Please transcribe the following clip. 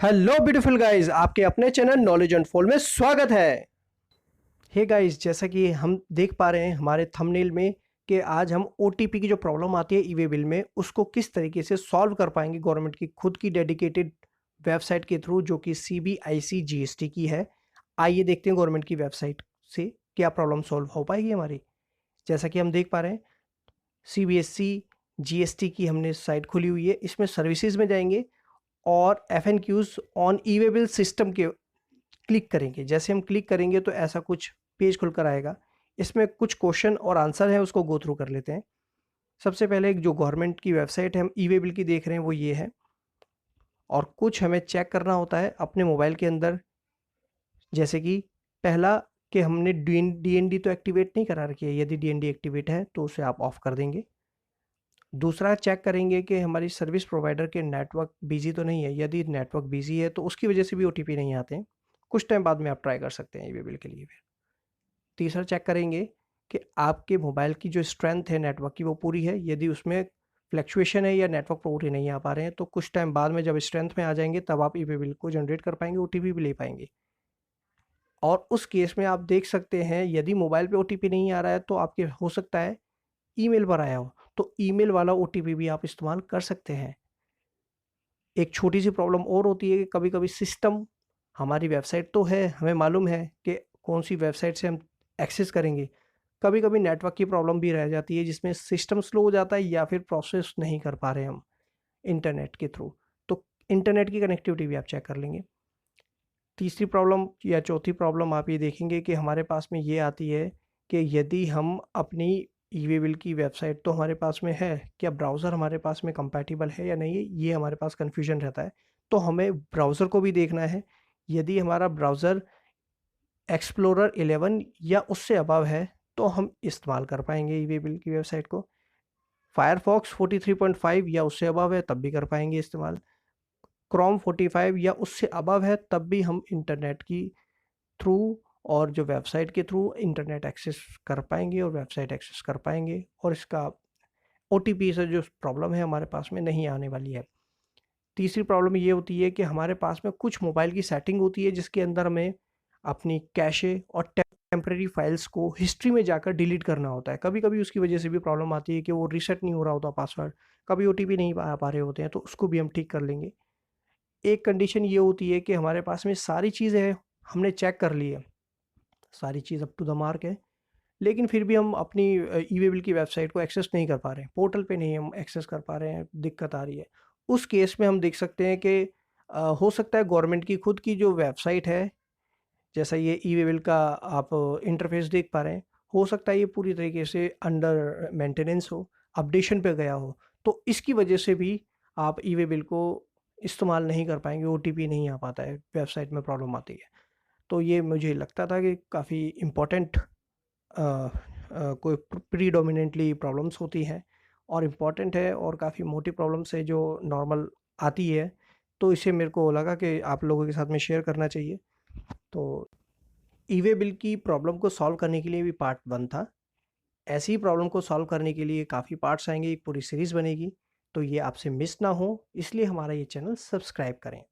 Hello beautiful guys, आपके अपने channel knowledge unfold में स्वागत है। हे गाइज, जैसा कि हम देख पा रहे हैं हमारे थंबनेल में कि आज हम ओटीपी की जो प्रॉब्लम आती है ई वे बिल में उसको किस तरीके से सॉल्व कर पाएंगे गवर्नमेंट की खुद की डेडिकेटेड वेबसाइट के थ्रू, जो कि सीबीआईसी जीएसटी की है। आइए देखते हैं गवर्नमेंट की वेबसाइट से क्या प्रॉब्लम सॉल्व हो पाएगी हमारी। जैसा कि हम देख पा रहे हैं सीबीएसई जीएसटी की हमने साइट खुली हुई है। इसमें सर्विसेज में जाएंगे और FAQs on e way bill system के क्लिक करेंगे। जैसे हम क्लिक करेंगे तो ऐसा कुछ पेज खुलकर आएगा। इसमें कुछ क्वेश्चन और आंसर है, उसको गो थ्रू कर लेते हैं। सबसे पहले एक जो गवर्नमेंट की वेबसाइट है हम ई वे बिल की देख रहे हैं वो ये है, और कुछ हमें चेक करना होता है अपने मोबाइल के अंदर। जैसे कि पहला, कि हमने डीएनडी तो एक्टिवेट नहीं करा रखी है। यदि डीएनडी एक्टिवेट है तो उसे आप ऑफ कर देंगे। दूसरा, चेक करेंगे कि हमारी सर्विस प्रोवाइडर के नेटवर्क बिजी तो नहीं है। यदि नेटवर्क बिजी है तो उसकी वजह से भी ओटीपी नहीं आते हैं। कुछ टाइम बाद में आप ट्राई कर सकते हैं ई वे बिल के लिए। फिर तीसरा, चेक करेंगे कि आपके मोबाइल की जो स्ट्रेंथ है नेटवर्क की वो पूरी है। यदि उसमें फ्लैक्चुएशन है या नेटवर्क पूरे नहीं आ पा रहे हैं तो कुछ टाइम बाद में जब स्ट्रेंथ में आ जाएंगे तब आप ई वे बिल को जनरेट कर पाएंगे, ओटीपी भी ले पाएंगे। और उस केस में आप देख सकते हैं यदि मोबाइल पे ओटीपी नहीं आ रहा है तो आपके हो सकता है ईमेल पर आया हो, तो ईमेल वाला ओटीपी भी आप इस्तेमाल कर सकते हैं। एक छोटी सी प्रॉब्लम और होती है कि कभी कभी सिस्टम, हमारी वेबसाइट तो है, हमें मालूम है कि कौन सी वेबसाइट से हम एक्सेस करेंगे, कभी कभी नेटवर्क की प्रॉब्लम भी रह जाती है जिसमें सिस्टम स्लो हो जाता है या फिर प्रोसेस नहीं कर पा रहे हम इंटरनेट के थ्रू। तो इंटरनेट की कनेक्टिविटी भी आप चेक कर लेंगे। तीसरी प्रॉब्लम या चौथी प्रॉब्लम आप ये देखेंगे कि हमारे पास में ये आती है कि यदि हम अपनी ई वे बिल की वेबसाइट तो हमारे पास में है, क्या ब्राउज़र हमारे पास में कंपैटिबल है या नहीं है, ये हमारे पास कन्फ्यूजन रहता है। तो हमें ब्राउज़र को भी देखना है। यदि हमारा ब्राउज़र एक्सप्लोरर 11 या उससे अबव है तो हम इस्तेमाल कर पाएंगे ई वे बिल की वेबसाइट को। फायरफॉक्स 43.5 या उससे अबव है तब भी कर पाएंगे इस्तेमाल। क्रोम 45 या उससे अबव है तब भी हम इंटरनेट की थ्रू और जो वेबसाइट के थ्रू इंटरनेट एक्सेस कर पाएंगे और वेबसाइट एक्सेस कर पाएंगे, और इसका ओटीपी से जो प्रॉब्लम है हमारे पास में नहीं आने वाली है। तीसरी प्रॉब्लम ये होती है कि हमारे पास में कुछ मोबाइल की सेटिंग होती है जिसके अंदर हमें अपनी कैशे और टेम्परेरी फाइल्स को हिस्ट्री में जाकर डिलीट करना होता है। कभी कभी उसकी वजह से भी प्रॉब्लम आती है कि वो रीसेट नहीं हो रहा होता पासवर्ड, कभी ओटीपी नहीं आ पा रहे होते हैं, तो उसको भी हम ठीक कर लेंगे। एक कंडीशन ये होती है कि हमारे पास में सारी चीज़ें हमने चेक कर ली है, सारी चीज़ अप टू द मार्क है, लेकिन फिर भी हम अपनी ई वे बिल की वेबसाइट को एक्सेस नहीं कर पा रहे हैं, पोर्टल पे नहीं हम एक्सेस कर पा रहे हैं, दिक्कत आ रही है। उस केस में हम देख सकते हैं कि हो सकता है गवर्नमेंट की खुद की जो वेबसाइट है, जैसा ये ई वे बिल का आप इंटरफेस देख पा रहे हैं, हो सकता है ये पूरी तरीके से अंडर मेंटेनेंस हो, अपडेशन पे गया हो, तो इसकी वजह से भी आप ई वे बिल को इस्तेमाल नहीं कर पाएंगे, ओटीपी नहीं आ पाता है, वेबसाइट में प्रॉब्लम आती है। तो ये मुझे लगता था कि काफ़ी इम्पोर्टेंट कोई प्रीडोमिनेंटली प्रॉब्लम्स होती हैं और इम्पॉर्टेंट है और काफ़ी मोटी प्रॉब्लम्स है जो नॉर्मल आती है। तो इसे मेरे को लगा कि आप लोगों के साथ में शेयर करना चाहिए। तो ई वे बिल की प्रॉब्लम को सॉल्व करने के लिए भी पार्ट 1 था। ऐसी ही प्रॉब्लम को सॉल्व करने के लिए काफ़ी पार्ट्स आएंगे, एक पूरी सीरीज़ बनेगी। तो ये आपसे मिस ना हो इसलिए हमारा ये चैनल सब्सक्राइब करें।